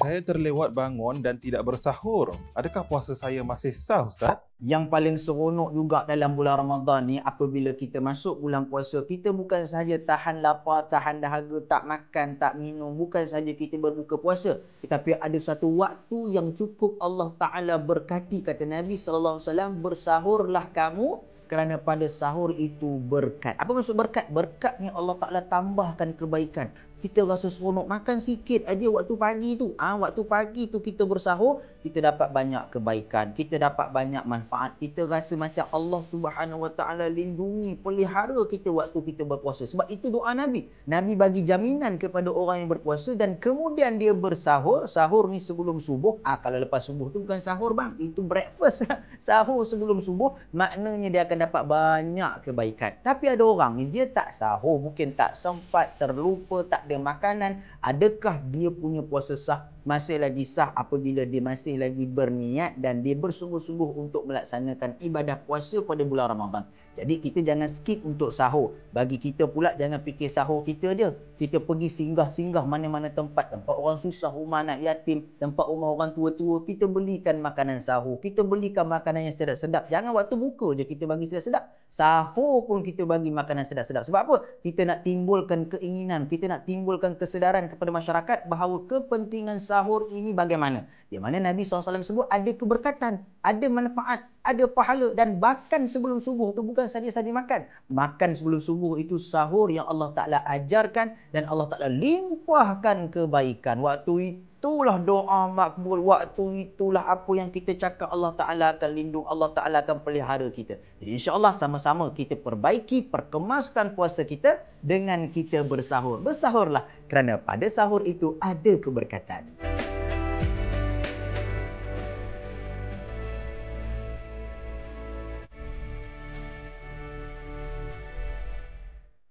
Saya terlewat bangun dan tidak bersahur. Adakah puasa saya masih sah, Ustaz? Yang paling seronok juga dalam bulan Ramadan ni apabila kita masuk bulan puasa, kita bukan sahaja tahan lapar, tahan dahaga, tak makan, tak minum, bukan sahaja kita berbuka puasa, tetapi ada satu waktu yang cukup Allah Taala berkati. Kata Nabi sallallahu alaihi wasallam, bersahurlah kamu kerana pada sahur itu berkat. Apa maksud berkat? Berkat ni Allah Taala tambahkan kebaikan. Kita rasa seronok makan sikit aja waktu pagi tu. Waktu pagi tu kita bersahur, kita dapat banyak kebaikan, kita dapat banyak manfaat. Kita rasa macam Allah Subhanahu Wa Taala lindungi, pelihara kita waktu kita berpuasa. Sebab itu doa Nabi. Nabi bagi jaminan kepada orang yang berpuasa dan kemudian dia bersahur. Sahur ni sebelum subuh. Kalau lepas subuh tu bukan sahur bang, itu breakfast. Sahur sebelum subuh maknanya dia akan dapat banyak kebaikan. Tapi ada orang ni dia tak sahur, mungkin tak sempat, terlupa, tak ada makanan. Adakah dia punya puasa sah? Masih lagi sah apabila dia masih lagi berniat dan dia bersungguh-sungguh untuk melaksanakan ibadah puasa pada bulan Ramadan. Jadi kita jangan skip untuk sahur. Bagi kita pula jangan fikir sahur kita je. Kita pergi singgah-singgah mana-mana tempat orang susah, rumah anak yatim, tempat rumah orang tua-tua, kita belikan makanan sahur, kita belikan makanan yang sedap-sedap. Jangan waktu buka je kita bagi sedap-sedap. Sahur pun kita bagi makanan sedap-sedap. Sebab apa? Kita nak timbulkan keinginan, kita nak timbulkan kesedaran kepada masyarakat bahawa kepentingan sahur ini bagaimana. Di mana Nabi SAW sebut ada keberkatan, ada manfaat, ada pahala, dan bahkan sebelum subuh tu bukan saja-saja makan. Makan sebelum subuh itu sahur yang Allah Ta'ala ajarkan dan Allah Ta'ala limpahkan kebaikan. Waktu itulah doa makbul, waktu itulah apa yang kita cakap Allah Ta'ala akan lindung, Allah Ta'ala akan pelihara kita. Jadi insyaAllah sama-sama kita perbaiki, perkemaskan puasa kita dengan kita bersahur. Bersahurlah kerana pada sahur itu ada keberkatan.